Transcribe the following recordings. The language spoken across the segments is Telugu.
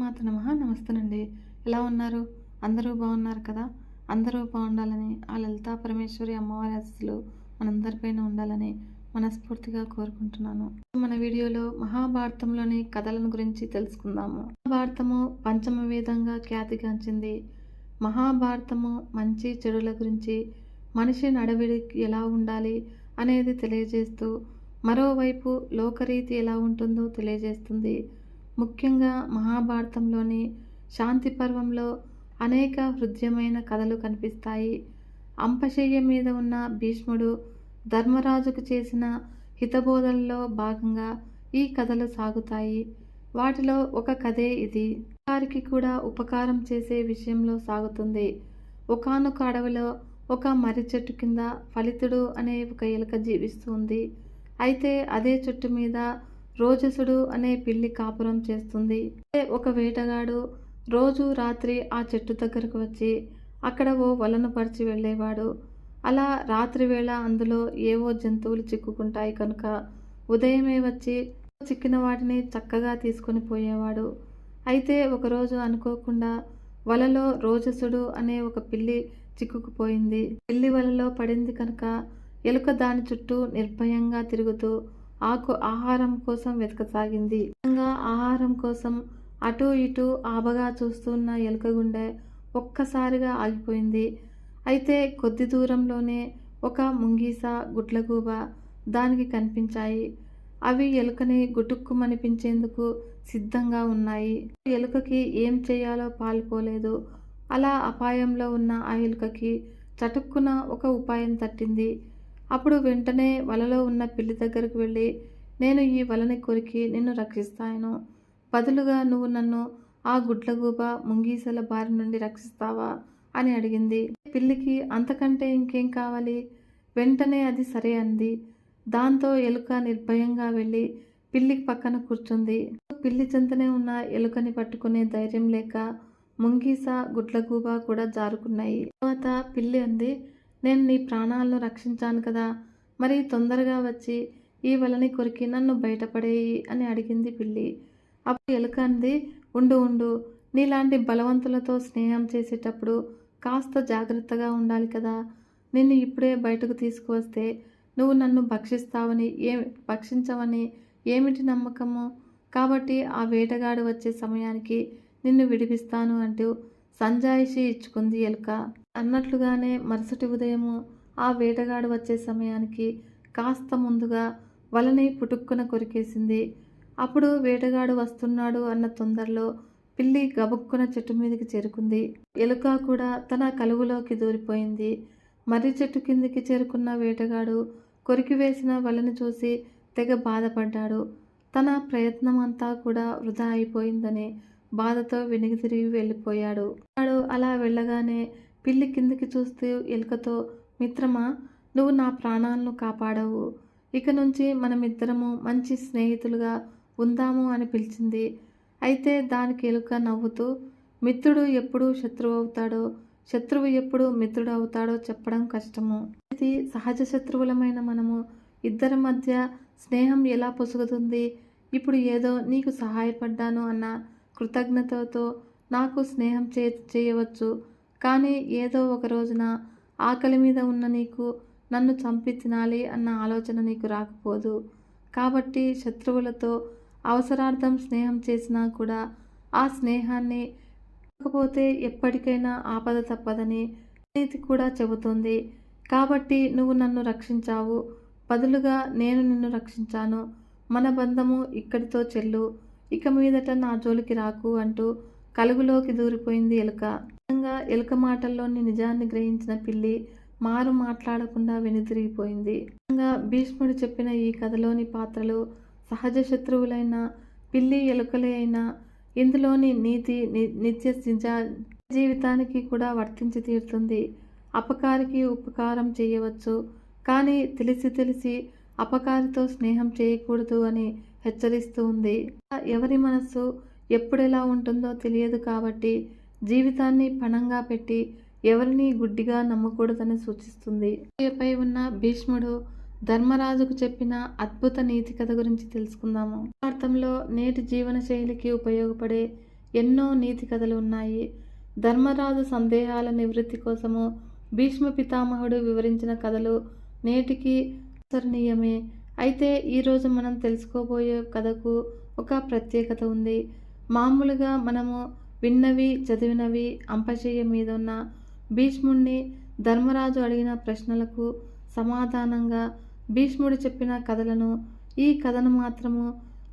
మాత నమః. నమస్తేనండి. ఎలా ఉన్నారు? అందరూ బాగున్నారు కదా? అందరూ బాగుండాలని ఆ లలితా పరమేశ్వరి అమ్మవారి ఆశీస్సులు మనందరిపైన ఉండాలని మనస్ఫూర్తిగా కోరుకుంటున్నాను. మన వీడియోలో మహాభారతంలోని కథలను గురించి తెలుసుకుందాము. మహాభారతము పంచమ వేదంగా ఖ్యాతిగాంచింది. మహాభారతము మంచి చెడుల గురించి, మనిషి నడవడి ఎలా ఉండాలి అనేది తెలియజేస్తూ, మరోవైపు లోకరీతి ఎలా ఉంటుందో తెలియజేస్తుంది. ముఖ్యంగా మహాభారతంలోని శాంతి పర్వంలో అనేక హృద్యమైన కథలు కనిపిస్తాయి. అంపశయ్య మీద ఉన్న భీష్ముడు ధర్మరాజుకు చేసిన హితబోధనలో భాగంగా ఈ కథలు సాగుతాయి. వాటిలో ఒక కథే ఇది. వారికి కూడా ఉపకారం చేసే విషయంలో సాగుతుంది. ఒకానొక అడవిలో ఒక మర్రి చెట్టు కింద ఫలితుడు అనే ఒక ఎలుక జీవిస్తుంది. అయితే అదే చెట్టు మీద రోజసుడు అనే పిల్లి కాపురం చేస్తుంది. ఒక వేటగాడు రోజు రాత్రి ఆ చెట్టు దగ్గరకు వచ్చి అక్కడ ఓ వలను పరిచి వెళ్ళేవాడు. అలా రాత్రి వేళ అందులో ఏవో జంతువులు చిక్కుకుంటాయి కనుక ఉదయమే వచ్చి చిక్కిన వాటిని చక్కగా తీసుకొని పోయేవాడు. అయితే ఒకరోజు అనుకోకుండా వలలో రోజసుడు అనే ఒక పిల్లి చిక్కుకుపోయింది. పిల్లి వలలో పడింది కనుక ఎలుక దాని చుట్టూ నిర్భయంగా తిరుగుతూ ఆహారం కోసం వెతకసాగింది. ఆహారం కోసం అటూ ఇటూ ఆబగా చూస్తున్న ఎలుక గుండె ఒక్కసారిగా ఆగిపోయింది. అయితే కొద్ది దూరంలోనే ఒక ముంగీస, గుడ్లగూబ దానికి కనిపించాయి. అవి ఎలుకని గుటుక్కుమనిపించేందుకు సిద్ధంగా ఉన్నాయి. ఎలుకకి ఏం చేయాలో పాలుపోలేదు. అలా అపాయంలో ఉన్న ఆ ఎలుకకి చటుక్కున ఒక ఉపాయం తట్టింది. అప్పుడు వెంటనే వలలో ఉన్న పిల్లి దగ్గరకు వెళ్ళి, నేను ఈ వలని కొరికి నిన్ను రక్షిస్తాను. బదులుగా నువ్వు నన్ను ఆ గుడ్లగూబ, ముంగీసల బారి నుండి రక్షిస్తావా అని అడిగింది. పిల్లికి అంతకంటే ఇంకేం కావాలి? వెంటనే అది సరే అంది. దాంతో ఎలుక నిర్భయంగా వెళ్ళి పిల్లి పక్కన కూర్చుంది. పిల్లి చెంతనే ఉన్న ఎలుకని పట్టుకునే ధైర్యం లేక ముంగీస, గుడ్లగూబ కూడా జారుకున్నాయి. తర్వాత పిల్లి అంది, నేను నీ ప్రాణాలను రక్షించాను కదా, మరి తొందరగా వచ్చి ఈ వలని కొరికి నన్ను బయటపడేయి అని అడిగింది పిల్లి. అప్పుడు ఎలుక అంది, ఉండు ఉండు, నీలాంటి బలవంతులతో స్నేహం చేసేటప్పుడు కాస్త జాగ్రత్తగా ఉండాలి కదా. నిన్ను ఇప్పుడే బయటకు తీసుకువస్తే నువ్వు నన్ను భక్షించవని ఏమిటి నమ్మకము? కాబట్టి ఆ వేటగాడు వచ్చే సమయానికి నిన్ను విడిపిస్తాను అంటూ సంజాయిషి ఇచ్చుకుంది ఎలుక. అన్నట్లుగానే మరుసటి ఉదయము ఆ వేటగాడు వచ్చే సమయానికి కాస్త ముందుగా వలని పుటుక్కున కొరికేసింది. అప్పుడు వేటగాడు వస్తున్నాడు అన్న తొందరలో పిల్లి గబుక్కున చెట్టు మీదకి చేరుకుంది. ఎలుక కూడా తన కలుగులోకి దూరిపోయింది. మర్రి చెట్టు కిందికి చేరుకున్న వేటగాడు కొరికివేసిన వలని చూసి తెగ బాధపడ్డాడు. తన ప్రయత్నం అంతా కూడా వృధా అయిపోయిందని బాధతో వెనుక తిరిగి వెళ్ళిపోయాడు. వాడు అలా వెళ్ళగానే పిల్లి కిందికి చూస్తూ ఎలుకతో, మిత్రమా, నువ్వు నా ప్రాణాలను కాపాడావు. ఇక నుంచి మనమిద్దరము మంచి స్నేహితులుగా ఉందాము అని పిలిచింది. అయితే దానికి ఎలుక నవ్వుతూ, మిత్రుడు ఎప్పుడు శత్రువు అవుతాడో, శత్రువు ఎప్పుడు మిత్రుడు అవుతాడో చెప్పడం కష్టము. ఇది సహజ శత్రువులమైన మనము ఇద్దరి మధ్య స్నేహం ఎలా పొసుగుతుంది? ఇప్పుడు ఏదో నీకు సహాయపడ్డాను అన్న కృతజ్ఞతతో నాకు స్నేహం చేయవచ్చు. కానీ ఏదో ఒక రోజున ఆకలి మీద ఉన్న నీకు నన్ను చంపి తినాలి అన్న ఆలోచన నీకు రాకపోదు. కాబట్టి శత్రువులతో అవసరార్థం స్నేహం చేసినా కూడా ఆ స్నేహాన్ని కాకపోతే ఎప్పటికైనా ఆపద తప్పదని నీతి కూడా చెబుతుంది. కాబట్టి నువ్వు నన్ను రక్షించావు, బదులుగా నేను నిన్ను రక్షించాను. మన బంధము ఇక్కడితో చెల్లు, ఇక మీదట నా జోలికి రాకు అంటూ కలుగులోకి దూరిపోయింది ఎలుక. ఎలుక మాటల్లోని నిజాన్ని గ్రహించిన పిల్లి మారు మాట్లాడకుండా వెనుదిరిగిపోయింది. భీష్ముడు చెప్పిన ఈ కథలోని పాత్రలు సహజ శత్రువులైన పిల్లి, ఎలుకలే అయినా ఇందులోని నీతి నిత్య జీవితానికి కూడా వర్తించి తీరుతుంది. అపకారికి ఉపకారం చేయవచ్చు, కానీ తెలిసి అపకారితో స్నేహం చేయకూడదు అని హెచ్చరిస్తూ ఉంది. ఎవరి మనస్సు ఎప్పుడెలా ఉంటుందో తెలియదు కాబట్టి జీవితాన్ని పణంగా పెట్టి ఎవరిని గుడ్డిగా నమ్మకూడదని సూచిస్తుంది. పై ఉన్న భీష్ముడు ధర్మరాజుకు చెప్పిన అద్భుత నీతి కథ గురించి తెలుసుకుందాము. భారతంలో నేటి జీవన శైలికి ఉపయోగపడే ఎన్నో నీతి కథలు ఉన్నాయి. ధర్మరాజు సందేహాల నివృత్తి కోసము భీష్మ పితామహుడు వివరించిన కథలు నేటికి అనుసరణీయమే. అయితే ఈరోజు మనం తెలుసుకోబోయే కథకు ఒక ప్రత్యేకత ఉంది. మామూలుగా మనము విన్నవి చదివినవి అంపశయ్య మీదున్న భీష్ముడిని ధర్మరాజు అడిగిన ప్రశ్నలకు సమాధానంగా భీష్ముడు చెప్పిన కథలను, ఈ కథను మాత్రము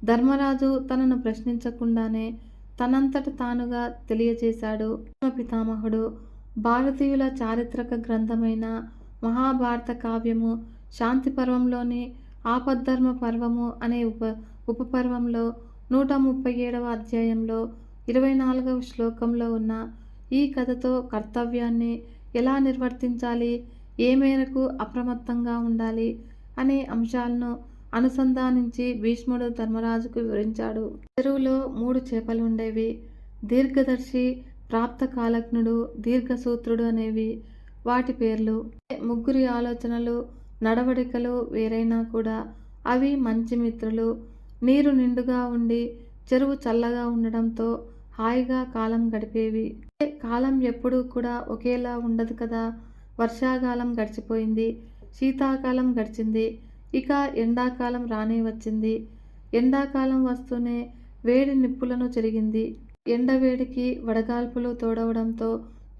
ధర్మరాజు తనను ప్రశ్నించకుండానే తనంతట తానుగా తెలియజేశాడు. పితామహుడు భారతీయుల చారిత్రక గ్రంథమైన మహాభారత కావ్యము శాంతి పర్వంలోని ఆపద్ధర్మ పర్వము అనే ఉపపర్వంలో 137వ అధ్యాయంలో 24వ శ్లోకంలో ఉన్న ఈ కథతో కర్తవ్యాన్ని ఎలా నిర్వర్తించాలి, ఏ మేరకు అప్రమత్తంగా ఉండాలి అనే అంశాలను అనుసంధానించి భీష్ముడు ధర్మరాజుకు వివరించాడు. చెరువులో 3 చేపలు ఉండేవి. దీర్ఘదర్శి, ప్రాప్త కాలజ్ఞుడు, దీర్ఘసూత్రుడు అనేవి వాటి పేర్లు. ముగ్గురి ఆలోచనలు, నడవడికలు వేరైనా కూడా అవి మంచి మిత్రులు. నీరు నిండుగా ఉండి చెరువు చల్లగా ఉండడంతో హాయిగా కాలం గడిపేవి. కాలం ఎప్పుడూ కూడా ఒకేలా ఉండదు కదా. వర్షాకాలం గడిచిపోయింది, శీతాకాలం గడిచింది, ఇక ఎండాకాలం రానే వచ్చింది. ఎండాకాలం వస్తూనే వేడి నిప్పులను చెరిగింది. ఎండవేడికి వడగాల్పులు తోడవడంతో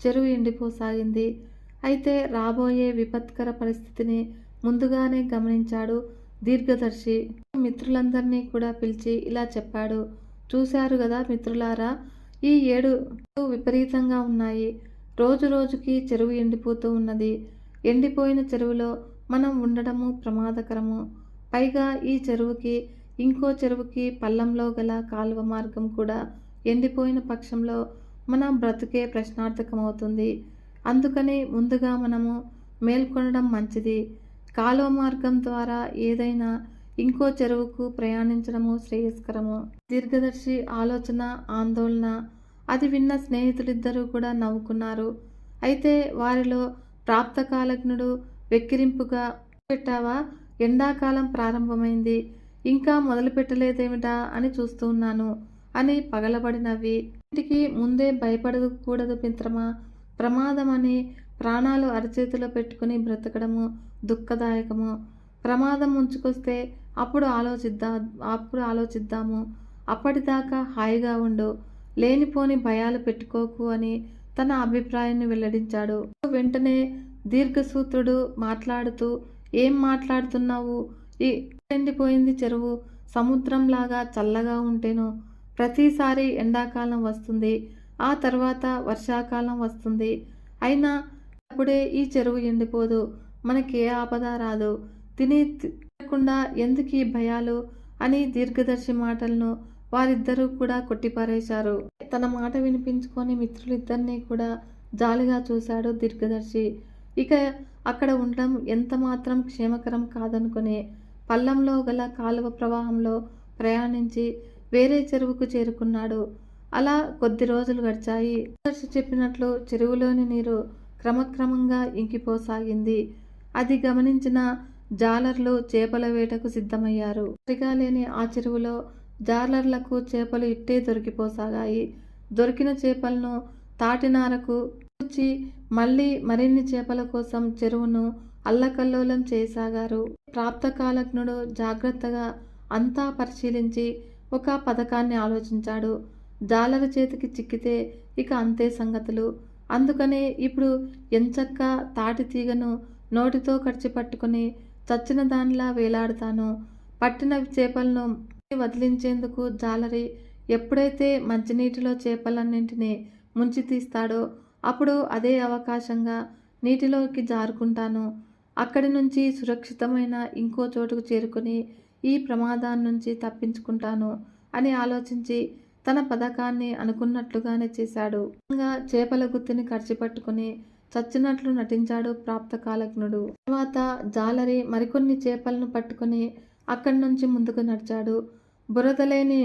చెరువు ఎండిపోసాగింది. అయితే రాబోయే విపత్కర పరిస్థితిని ముందుగానే గమనించాడు దీర్ఘదర్శి. మిత్రులందరినీ కూడా పిలిచి ఇలా చెప్పాడు. చూశారు కదా మిత్రులారా, ఈ 7 విపరీతంగా ఉన్నాయి. రోజు రోజుకి చెరువు ఎండిపోతూ ఉన్నది. ఎండిపోయిన చెరువులో మనం ఉండడము ప్రమాదకరము. పైగా ఈ చెరువుకి ఇంకో చెరువుకి పల్లంలో గల కాలువ మార్గం కూడా ఎండిపోయిన పక్షంలో మన బ్రతుకే ప్రశ్నార్థకమవుతుంది. అందుకని ముందుగా మనము మేల్కొనడం మంచిది. కాలువ మార్గం ద్వారా ఏదైనా ఇంకో చెరువుకు ప్రయాణించడము శ్రేయస్కరము. దీర్ఘదర్శి ఆలోచన, ఆందోళన అది విన్న స్నేహితులిద్దరూ కూడా నవ్వుకున్నారు. అయితే వారిలో ప్రాప్తకాలజ్ఞుడు వెక్కిరింపుగా, పెట్టావా, ఎండాకాలం ప్రారంభమైంది, ఇంకా మొదలు పెట్టలేదేమిటా అని చూస్తూ ఉన్నాను అని పగలబడి నవ్వి, ఇంటికి ముందే భయపడకూడదు మిత్రమా, ప్రమాదమని ప్రాణాలు అరచేతిలో పెట్టుకుని బ్రతకడము దుఃఖదాయకము. ప్రమాదం ముంచుకొస్తే అప్పుడు ఆలోచిద్దాము. అప్పటిదాకా హాయిగా ఉండు, లేనిపోని భయాలు పెట్టుకోకు అని తన అభిప్రాయాన్ని వెల్లడించాడు. వెంటనే దీర్ఘసూత్రుడు మాట్లాడుతూ, ఏం మాట్లాడుతున్నావు, ఈ ఎండిపోయింది చెరువు సముద్రంలాగా చల్లగా ఉంటేను ప్రతిసారి ఎండాకాలం వస్తుంది, ఆ తర్వాత వర్షాకాలం వస్తుంది, అయినా అప్పుడే ఈ చెరువు ఎండిపోదు, మనకే ఆపద రాదు, తినకుండా ఎందుకు ఈ భయాలు అని దీర్ఘదర్శి మాటలను వారిద్దరూ కూడా కొట్టిపారేశారు. తన మాట వినిపించుకొని మిత్రులిద్దరినీ కూడా జాలిగా చూశాడు దీర్ఘదర్శి. ఇక అక్కడ ఉండడం ఎంత మాత్రం క్షేమకరం కాదనుకుని పల్లంలో గల కాలువ ప్రవాహంలో ప్రయాణించి వేరే చెరువుకు చేరుకున్నాడు. అలా కొద్ది రోజులు గడిచాయి. దీర్ఘదర్శి చెప్పినట్లు చెరువులోని నీరు క్రమక్రమంగా ఇంకిపోసాగింది. అది గమనించిన జాలర్లు చేపల వేటకు సిద్ధమయ్యారు. సరిగా లేని ఆ చెరువులో జాలర్లకు చేపలు ఇట్టే దొరికిపోసాగాయి. దొరికిన చేపలను తాటినారకు కూర్చి మళ్ళీ మరిన్ని చేపల కోసం చెరువును అల్లకల్లోలం చేయసాగారు. ప్రాప్తకాలజ్ఞుడు జాగ్రత్తగా అంతా పరిశీలించి ఒక పథకాన్ని ఆలోచించాడు. జాలరు చేతికి చిక్కితే ఇక అంతే సంగతులు. అందుకనే ఇప్పుడు ఎంచక్క తాటి తీగను నోటితో కడిచి పట్టుకుని చచ్చిన దానిలా వేలాడుతాను. పట్టిన చేపలను వదిలించేందుకు జాలరి ఎప్పుడైతే మంచినీటిలో చేపలన్నింటినీ ముంచి తీస్తాడో అప్పుడు అదే అవకాశంగా నీటిలోకి జారుకుంటాను. అక్కడి నుంచి సురక్షితమైన ఇంకో చోటుకు చేరుకుని ఈ ప్రమాదాన్ని నుంచి తప్పించుకుంటాను అని ఆలోచించి తన పథకాన్ని అనుకున్నట్లుగానే చేశాడు. చేపల గుత్తిని కడిచిపట్టుకుని చచ్చినట్లు నటించాడు ప్రాప్తకాలజ్ఞుడు. తర్వాత జాలరి మరికొన్ని చేపలను పట్టుకుని అక్కడి నుంచి ముందుకు నడిచాడు. బురదలేని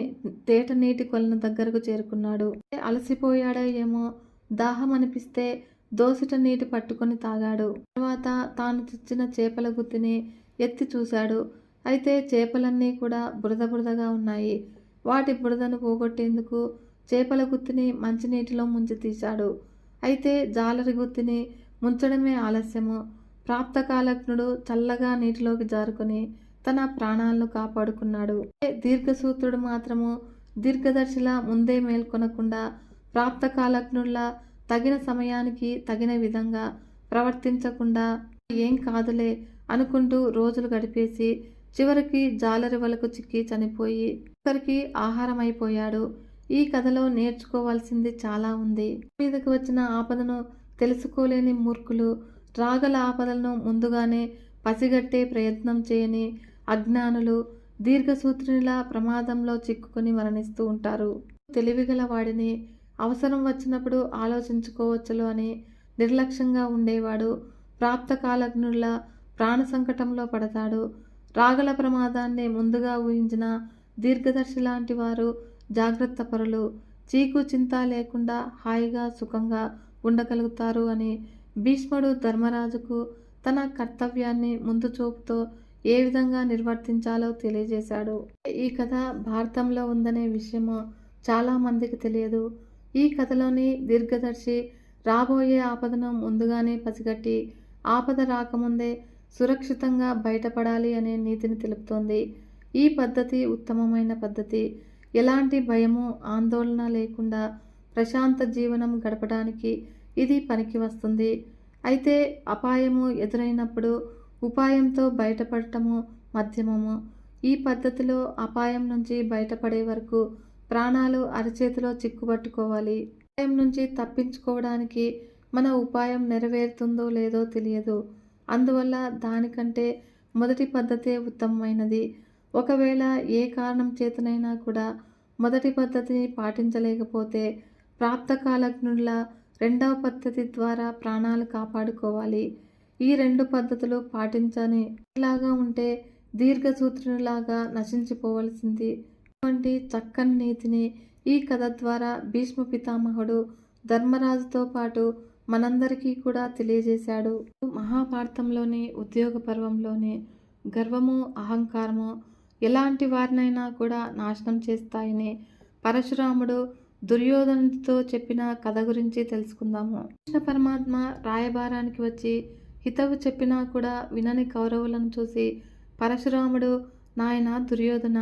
తేట నీటి కొలను దగ్గరకు చేరుకున్నాడు. అలసిపోయాడో ఏమో, దాహం అనిపిస్తే దోసిట నీటి పట్టుకొని తాగాడు. తర్వాత తాను తెచ్చిన చేపల గుత్తిని ఎత్తి చూశాడు. అయితే చేపలన్నీ కూడా బురదగా ఉన్నాయి. వాటి బురదను పోగొట్టేందుకు చేపల గుత్తిని మంచినీటిలో ముంచి తీశాడు. అయితే జాలరి గుత్తిని ముంచడమే ఆలస్యము. ప్రాప్తకాలజ్ఞుడు చల్లగా నీటిలోకి జారుకొని తన ప్రాణాలను కాపాడుకున్నాడు. దీర్ఘసూత్రుడు మాత్రము దీర్ఘదర్శిలా ముందే మేల్కొనకుండా ప్రాప్తకాలజ్ఞుల్లా తగిన సమయానికి తగిన విధంగా ప్రవర్తించకుండా ఏం కాదులే అనుకుంటూ రోజులు గడిపేసి చివరికి జాలరి వలకు చిక్కి చనిపోయి ఒకరికి ఆహారం అయిపోయాడు. ఈ కథలో నేర్చుకోవాల్సింది చాలా ఉంది. మీదకి వచ్చిన ఆపదను తెలుసుకోలేని మూర్ఖులు, రాగల ఆపదలను ముందుగానే పసిగట్టే ప్రయత్నం చేయని అజ్ఞానులు దీర్ఘసూత్రునిలా ప్రమాదంలో చిక్కుకొని మరణిస్తూ ఉంటారు. తెలివిగల వాడిని అవసరం వచ్చినప్పుడు ఆలోచించుకోవచ్చులు అని నిర్లక్ష్యంగా ఉండేవాడు ప్రాప్తకాలజ్ఞుల్లా ప్రాణ సంకటంలో పడతాడు. రాగల ప్రమాదాన్ని ముందుగా ఊహించిన దీర్ఘదర్శి లాంటి వారు జాగ్రత్త పరులు, చీకు చింత లేకుండా హాయిగా సుఖంగా ఉండగలుగుతారు అని భీష్ముడు ధర్మరాజుకు తన కర్తవ్యాన్ని ముందు చూపుతో ఏ విధంగా నిర్వర్తించాలో తెలియజేశాడు. ఈ కథ భారతంలో ఉందనే విషయము చాలా మందికి తెలియదు. ఈ కథలోని దీర్ఘదర్శి రాబోయే ఆపదను ముందుగానే పసిగట్టి ఆపద రాకముందే సురక్షితంగా బయటపడాలి అనే నీతిని తెలుపుతోంది. ఈ పద్ధతి ఉత్తమమైన పద్ధతి. ఎలాంటి భయము ఆందోళన లేకుండా ప్రశాంత జీవనం గడపడానికి ఇది పనికి వస్తుంది. అయితే అపాయము ఎదురైనప్పుడు ఉపాయంతో బయటపడటము మధ్యమము. ఈ పద్ధతిలో అపాయం నుంచి బయటపడే వరకు ప్రాణాలు అరచేతిలో చిక్కుబట్టుకోవాలి. అపాయం నుంచి తప్పించుకోవడానికి మన ఉపాయం నెరవేరుతుందో లేదో తెలియదు. అందువల్ల దానికంటే మొదటి పద్ధతే ఉత్తమమైనది. ఒకవేళ ఏ కారణం చేతనైనా కూడా మొదటి పద్ధతిని పాటించలేకపోతే ప్రాప్తకాలజ్ఞుల్లా రెండవ పద్ధతి ద్వారా ప్రాణాలు కాపాడుకోవాలి. ఈ రెండు పద్ధతులు పాటించని ఇలాగా ఉంటే దీర్ఘసూత్రునిలాగా నశించిపోవలసింది. అటువంటి చక్కని నీతిని ఈ కథ ద్వారా భీష్మ పితామహుడు ధర్మరాజుతో పాటు మనందరికీ కూడా తెలియజేశాడు. మహాభారతంలోని ఉద్యోగ పర్వంలోని గర్వము, అహంకారము ఎలాంటి వారినైనా కూడా నాశనం చేస్తాయని పరశురాముడు దుర్యోధనుడితో చెప్పిన కథ గురించి తెలుసుకుందాము. కృష్ణ పరమాత్మ రాయబారానికి వచ్చి హితవు చెప్పినా కూడా వినని కౌరవులను చూసి పరశురాముడు, నాయన దుర్యోధన,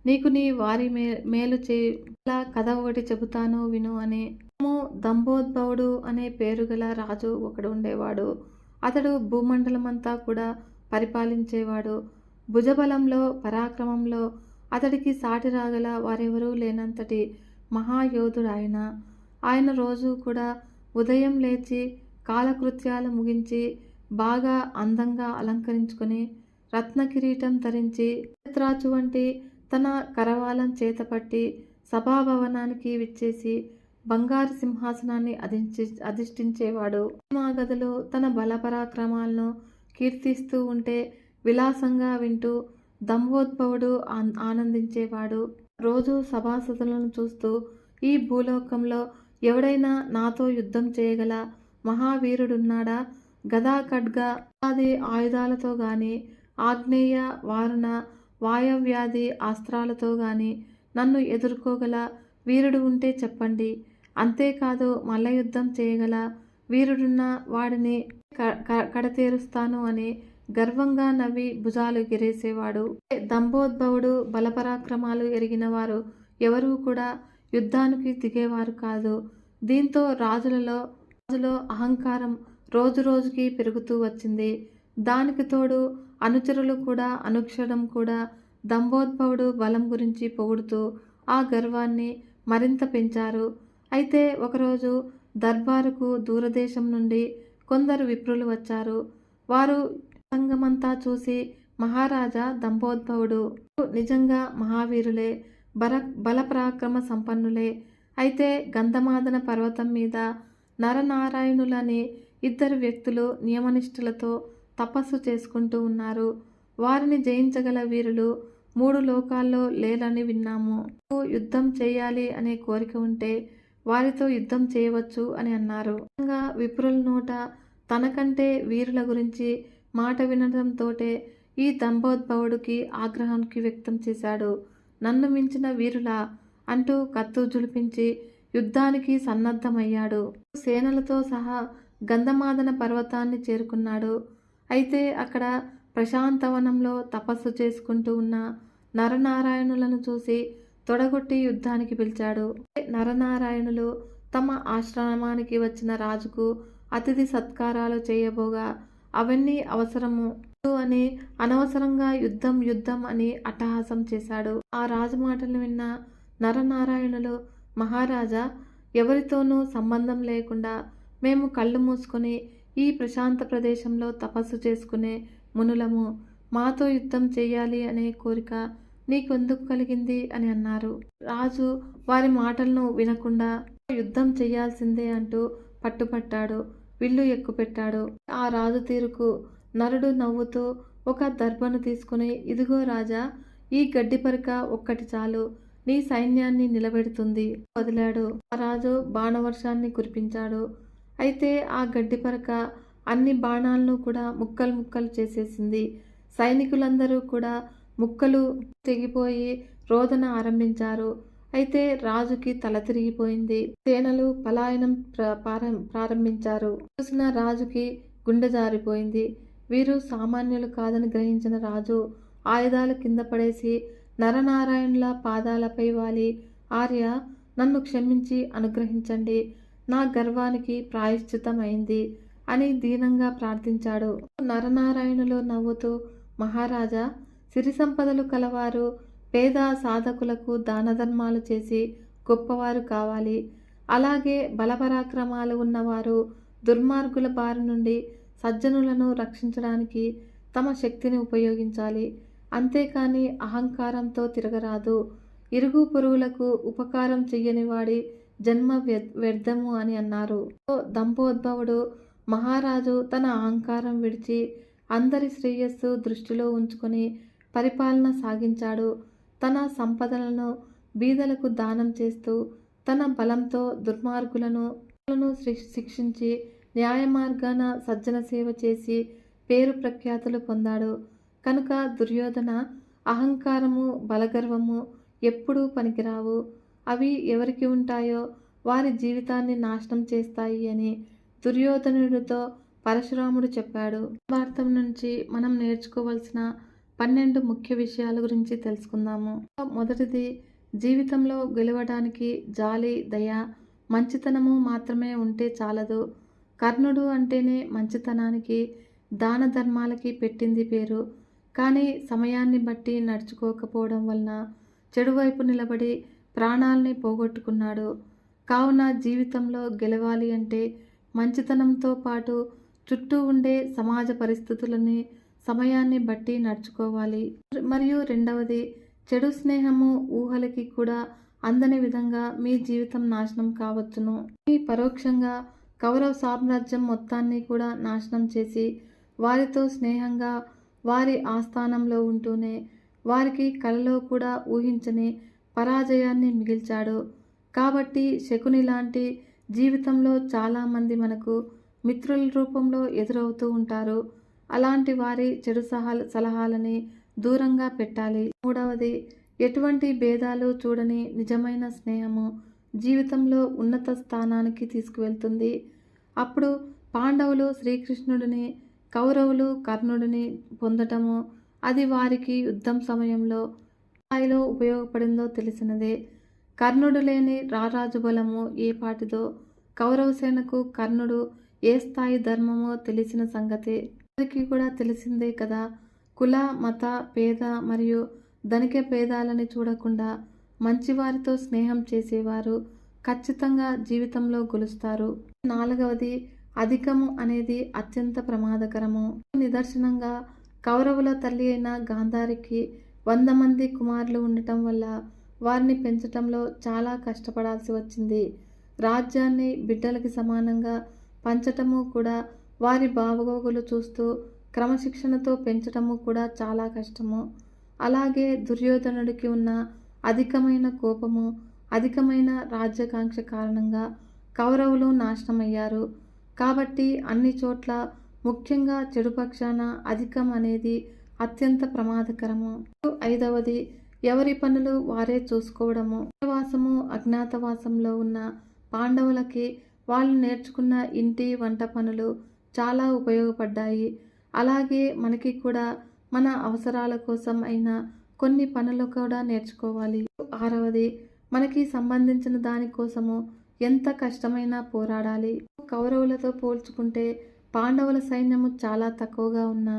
నీకు నీ వారి మేలు ఇలా కథ ఒకటి చెబుతాను విను అని. దంభోద్భవుడు అనే పేరు గల రాజు ఒకడు ఉండేవాడు. అతడు భూమండలమంతా కూడా పరిపాలించేవాడు. భుజబలంలో, పరాక్రమంలో అతడికి సాటి రాగల వారెవరూ లేనంతటి మహాయోధుడు ఆయన. ఆయన రోజు కూడా ఉదయం లేచి కాలకృత్యాలు ముగించి బాగా అందంగా అలంకరించుకొని రత్న కిరీటం ధరించి త్రాచు వంటి తన కరవాలం చేతపట్టి సభాభవనానికి విచ్చేసి బంగారు సింహాసనాన్ని అధిష్ఠించేవాడు. మా గదిలో తన బలపరాక్రమాలను కీర్తిస్తూ ఉంటే విలాసంగా వింటూ దంభోద్భవుడు ఆనందించేవాడు. రోజు సభాసదులను చూస్తూ ఈ భూలోకంలో ఎవడైనా నాతో యుద్ధం చేయగల మహావీరుడున్నాడా? గదా, ఖడ్గ ఆది ఆయుధాలతో గాని, ఆగ్నేయ, వారుణ, వాయవ్యాధి అస్త్రాలతో గాని నన్ను ఎదుర్కోగల వీరుడు ఉంటే చెప్పండి. అంతేకాదు మల్లయుద్ధం చేయగల వీరుడున్న వాడిని కడతేరుస్తాను అని గర్వంగా నవ్వి భుజాలు గిరేసేవాడు. దంభోద్భవుడు బలపరాక్రమాలు ఎరిగిన వారు ఎవరూ కూడా యుద్ధానికి దిగేవారు కాదు. దీంతో రాజులో అహంకారం రోజు రోజుకి పెరుగుతూ వచ్చింది. దానికి తోడు అనుచరులు కూడా అనుక్షణం కూడా దంభోద్భవుడు బలం గురించి పొగుడుతూ ఆ గర్వాన్ని మరింత పెంచారు. అయితే ఒకరోజు దర్బారుకు దూరదేశం నుండి కొందరు విప్రులు వచ్చారు. వారు సంగమంతా చూసి, మహారాజా దంభోద్భవుడు నిజంగా మహావీరులే, బలపరాక్రమ సంపన్నులే. అయితే గంధమాదన పర్వతం మీద నరనారాయణులని ఇద్దరు వ్యక్తులు నియమనిష్ఠులతో తపస్సు చేసుకుంటూ ఉన్నారు. వారిని జయించగల వీరులు 3 లోకాల్లో లేరని విన్నాము. యుద్ధం చేయాలి అనే కోరిక ఉంటే వారితో యుద్ధం చేయవచ్చు అని అన్నారు. విప్రుల నోట తనకంటే వీరుల గురించి మాట వినడంతోటే ఈ దంభోద్భవుడికి ఆగ్రహానికి వ్యక్తం చేశాడు. నన్ను మించిన వీరులా అంటూ కత్తు జులిపించి యుద్ధానికి సన్నద్ధమయ్యాడు. సేనలతో సహా గంధమాదన పర్వతాన్ని చేరుకున్నాడు. అయితే అక్కడ ప్రశాంతవనంలో తపస్సు చేసుకుంటూ ఉన్న నరనారాయణులను చూసి తొడగొట్టి యుద్ధానికి పిలిచాడు. నరనారాయణులు తమ ఆశ్రమానికి వచ్చిన రాజుకు అతిథి సత్కారాలు చేయబోగా అవన్నీ అవసరము అని అనవసరంగా యుద్ధం యుద్ధం అని అట్టహాసం చేశాడు. ఆ రాజు మాటలు విన్న నరనారాయణులు, మహారాజా, ఎవరితోనూ సంబంధం లేకుండా మేము కళ్ళు మూసుకొని ఈ ప్రశాంత ప్రదేశంలో తపస్సు చేసుకునే మునులము. మాతో యుద్ధం చేయాలి అనే కోరిక నీకెందుకు కలిగింది అని అన్నారు. రాజు వారి మాటలను వినకుండా యుద్ధం చేయాల్సిందే అంటూ పట్టుపట్టాడు. విల్లు ఎక్కుపెట్టాడు. ఆ రాజు తీరుకు నరుడు నవ్వుతూ ఒక దర్భను తీసుకుని, ఇదిగో రాజా, ఈ గడ్డి పరక ఒక్కటి చాలు, నీ సైన్యాన్ని నిలబెడుతుంది వదిలాడు. ఆ రాజు బాణవర్షాన్ని కురిపించాడు. అయితే ఆ గడ్డి పరక అన్ని బాణాలను కూడా ముక్కలు ముక్కలు చేసేసింది. సైనికులందరూ కూడా ముక్కలు తెగిపోయి రోదన ఆరంభించారు. అయితే రాజుకి తల తిరిగిపోయింది. సేనలు పలాయనం ప్రారంభించారు. చూసిన రాజుకి గుండె జారిపోయింది. వీరు సామాన్యులు కాదని గ్రహించిన రాజు ఆయుధాలు కింద పడేసి నరనారాయణుల పాదాలపై వాలి, ఆర్య, నన్ను క్షమించి అనుగ్రహించండి, నా గర్వానికి ప్రాయశ్చితం అయింది అని దీనంగా ప్రార్థించాడు. నరనారాయణులు నవ్వుతూ, మహారాజా, సిరి సంపదలు కలవారు పేద సాధకులకు దానధర్మాలు చేసి గొప్పవారు కావాలి. అలాగే బలపరాక్రమాలు ఉన్నవారు దుర్మార్గుల బారి నుండి సజ్జనులను రక్షించడానికి తమ శక్తిని ఉపయోగించాలి. అంతేకాని అహంకారంతో తిరగరాదు. ఇరుగు పొరుగులకు ఉపకారం చెయ్యని వాడి జన్మ వ్యర్థము అని అన్నారు. దంపోద్భవుడు మహారాజు తన అహంకారం విడిచి అందరి శ్రేయస్సు దృష్టిలో ఉంచుకొని పరిపాలన సాగించాడు. తన సంపదలను బీదలకు దానం చేస్తూ తన బలంతో దుర్మార్గులను శిక్షించి న్యాయ మార్గాన సజ్జన సేవ చేసి పేరు ప్రఖ్యాతులు పొందాడు. కనుక దుర్యోధన, అహంకారము, బలగర్వము ఎప్పుడూ పనికిరావు. అవి ఎవరికి ఉంటాయో వారి జీవితాన్ని నాశనం చేస్తాయి అని దుర్యోధనుడితో పరశురాముడు చెప్పాడు. భారతం నుంచి మనం నేర్చుకోవాల్సిన 12 ముఖ్య విషయాల గురించి తెలుసుకుందాము. మొదటిది, జీవితంలో గెలవడానికి జాలి, దయ, మంచితనము మాత్రమే ఉంటే చాలదు. కర్ణుడు అంటేనే మంచితనానికి, దాన ధర్మాలకి పెట్టింది పేరు. కానీ సమయాన్ని బట్టి నడుచుకోకపోవడం వలన చెడువైపు నిలబడి ప్రాణాల్ని పోగొట్టుకున్నాడు. కావున జీవితంలో గెలవాలి అంటే మంచితనంతో పాటు చుట్టూ ఉండే సమాజ పరిస్థితులని సమయాన్ని బట్టి నడుచుకోవాలి. మరియు రెండవది, చెడు స్నేహము ఊహలకి కూడా అందని విధంగా మీ జీవితం నాశనం కావచ్చును. మీ పరోక్షంగా కౌరవ సామ్రాజ్యం మొత్తాన్ని కూడా నాశనం చేసి వారితో స్నేహంగా వారి ఆస్థానంలో ఉంటూనే వారికి కలలో కూడా ఊహించని పరాజయాన్ని మిగిల్చాడు. కాబట్టి శకుని లాంటి జీవితంలో చాలామంది మనకు మిత్రుల రూపంలో ఎదురవుతూ ఉంటారు. అలాంటి వారి చెడు సలహాలని దూరంగా పెట్టాలి. మూడవది, ఎటువంటి భేదాలు చూడని నిజమైన స్నేహము జీవితంలో ఉన్నత స్థానానికి తీసుకువెళ్తుంది. అప్పుడు పాండవులు శ్రీకృష్ణుడిని, కౌరవులు కర్ణుడిని పొందటము అది వారికి యుద్ధం సమయంలో స్థాయిలో ఉపయోగపడిందో తెలిసినదే. కర్ణుడు లేని రారాజు బలము ఏ పాటిదో కౌరవసేనకు కర్ణుడు ఏ స్థాయి ధర్మమో తెలిసిన సంగతే. అందరికీ కూడా తెలిసిందే కదా. కుల, మత, పేద మరియు ధనిక భేదాలని చూడకుండా మంచివారితో స్నేహం చేసేవారు ఖచ్చితంగా జీవితంలో గెలుస్తారు. నాలుగవది, అధికము అనేది అత్యంత ప్రమాదకరము. నిదర్శనంగా కౌరవుల తల్లి అయిన గాంధారికి 100 మంది కుమారులు ఉండటం వల్ల వారిని పెంచటంలో చాలా కష్టపడాల్సి వచ్చింది. రాజ్యాన్ని బిడ్డలకి సమానంగా పంచటము కూడా, వారి బాగోగులు చూస్తూ క్రమశిక్షణతో పెంచటము కూడా చాలా కష్టము. అలాగే దుర్యోధనుడికి ఉన్న అధికమైన కోపము, అధికమైన రాజ్యాకాంక్ష కారణంగా కౌరవులు నాశనమయ్యారు. కాబట్టి అన్ని చోట్ల, ముఖ్యంగా చెడు పక్షాన అధికం అనేది అత్యంత ప్రమాదకరము. ఐదవది, ఎవరి పనులు వారే చూసుకోవడము. అజ్ఞాతవాసము అజ్ఞాతవాసంలో ఉన్న పాండవులకి వాళ్ళు నేర్చుకున్న ఇంటి వంట పనులు చాలా ఉపయోగపడ్డాయి. అలాగే మనకి కూడా మన అవసరాల కోసం అయినా కొన్ని పనులు కూడా నేర్చుకోవాలి. 6వది, మనకి సంబంధించిన దానికోసము ఎంత కష్టమైనా పోరాడాలి. కౌరవులతో పోల్చుకుంటే పాండవుల సైన్యము చాలా తక్కువగా ఉన్నా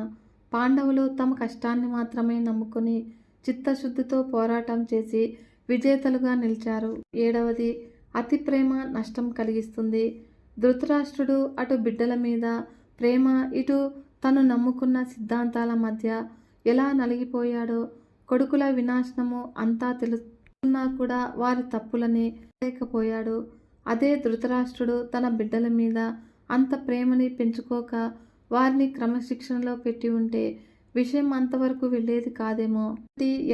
పాండవులు తమ కష్టాన్ని మాత్రమే నమ్ముకొని చిత్తశుద్ధితో పోరాటం చేసి విజేతలుగా నిలిచారు. 7వది, అతి ప్రేమ నష్టం కలిగిస్తుంది. ధృతరాష్ట్రుడు అటు బిడ్డల మీద ప్రేమ, ఇటు తను నమ్ముకున్న సిద్ధాంతాల మధ్య ఎలా నలిగిపోయాడో, కొడుకుల వినాశనము అంతా తెలుసుకున్నా కూడా వారి తప్పులని లేకపోయాడు. అదే ధృతరాష్ట్రుడు తన బిడ్డల మీద అంత ప్రేమని పెంచుకోక వారిని క్రమశిక్షణలో పెట్టి ఉంటే విషయం అంతవరకు వెళ్ళేది కాదేమో.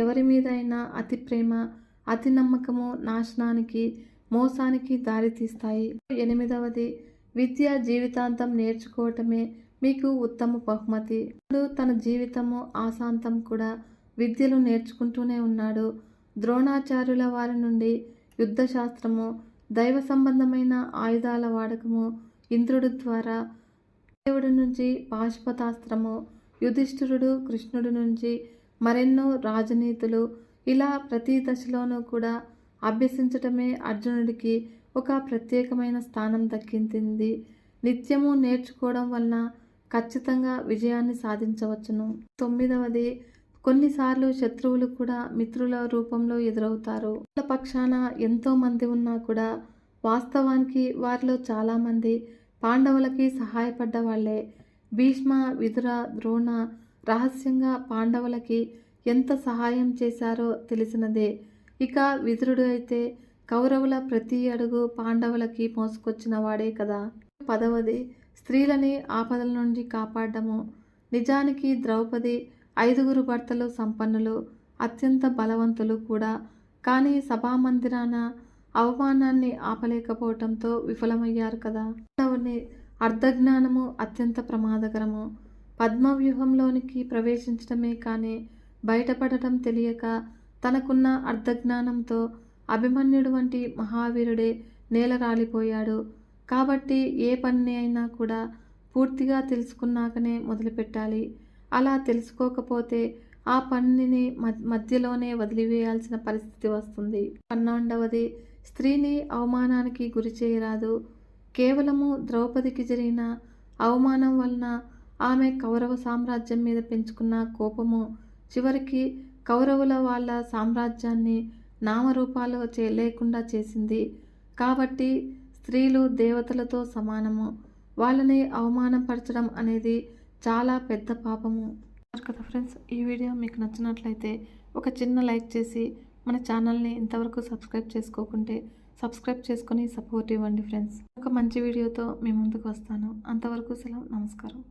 ఎవరి మీదైనా అతి ప్రేమ, అతి నమ్మకము నాశనానికి, మోసానికి దారితీస్తాయి. 8వది, విద్య జీవితాంతం నేర్చుకోవటమే మీకు ఉత్తమ బహుమతి. తన జీవితము ఆశాంతం కూడా విద్యలు నేర్చుకుంటూనే ఉన్నాడు. ద్రోణాచార్యుల వారి నుండి యుద్ధశాస్త్రము, దైవ సంబంధమైన ఆయుధాల వాడకము, ఇంద్రుడి ద్వారా దేవుడి నుంచి పాశుపతాస్త్రము, యుధిష్ఠిరుడు కృష్ణుడి నుంచి మరెన్నో రాజనీతులు, ఇలా ప్రతి దశలోనూ కూడా అభ్యసించటమే అర్జునుడికి ఒక ప్రత్యేకమైన స్థానం దక్కింది. నిత్యము నేర్చుకోవడం వలన ఖచ్చితంగా విజయాన్ని సాధించవచ్చును. 9వది, కొన్నిసార్లు శత్రువులు కూడా మిత్రుల రూపంలో ఎదురవుతారు. వాళ్ళ పక్షాన ఎంతో మంది ఉన్నా కూడా వాస్తవానికి వారిలో చాలామంది పాండవులకి సహాయపడ్డ వాళ్లే. భీష్మ, విదుర, ద్రోణ రహస్యంగా పాండవులకి ఎంత సహాయం చేశారో తెలిసినదే. ఇక విదురుడు అయితే కౌరవుల ప్రతి అడుగు పాండవులకి మోసుకొచ్చిన వాడే కదా. 10వది, స్త్రీలని ఆపదల నుండి కాపాడము. నిజానికి ద్రౌపది 5గురు భర్తలు సంపన్నులు, అత్యంత బలవంతులు కూడా. కానీ సభామందిరాన అవమానాన్ని ఆపలేకపోవటంతో విఫలమయ్యారు కదా. పాండవుని అర్ధజ్ఞానము అత్యంత ప్రమాదకరము. పద్మవ్యూహంలోనికి ప్రవేశించడమే కానీ బయటపడటం తెలియక తనకున్న అర్ధజ్ఞానంతో అభిమన్యుడు వంటి మహావీరుడే నేలరాలిపోయాడు. కాబట్టి ఏ పని అయినా కూడా పూర్తిగా తెలుసుకున్నాకనే మొదలుపెట్టాలి. అలా తెలుసుకోకపోతే ఆ పనిని మధ్యలోనే వదిలివేయాల్సిన పరిస్థితి వస్తుంది. 12వది, స్త్రీని అవమానానికి గురి చేయరాదు. కేవలము ద్రౌపదికి జరిగిన అవమానం వలన ఆమె కౌరవ సామ్రాజ్యం మీద పెంచుకున్న కోపము చివరికి కౌరవుల వాళ్ళ సామ్రాజ్యాన్ని నామరూపాలు లేకుండా చేసింది. కాబట్టి స్త్రీలు దేవతలతో సమానము. వాళ్ళని అవమానపరచడం అనేది చాలా పెద్ద పాపము కదా ఫ్రెండ్స్. ఈ వీడియో మీకు నచ్చినట్లయితే ఒక చిన్న లైక్ చేసి మన ఛానల్ని ఇంతవరకు సబ్స్క్రైబ్ చేసుకోకుంటే సబ్స్క్రైబ్ చేసుకొని సపోర్ట్ ఇవ్వండి ఫ్రెండ్స్. ఒక మంచి వీడియోతో మీ ముందుకు వస్తాను. అంతవరకు సెలవు, నమస్కారం.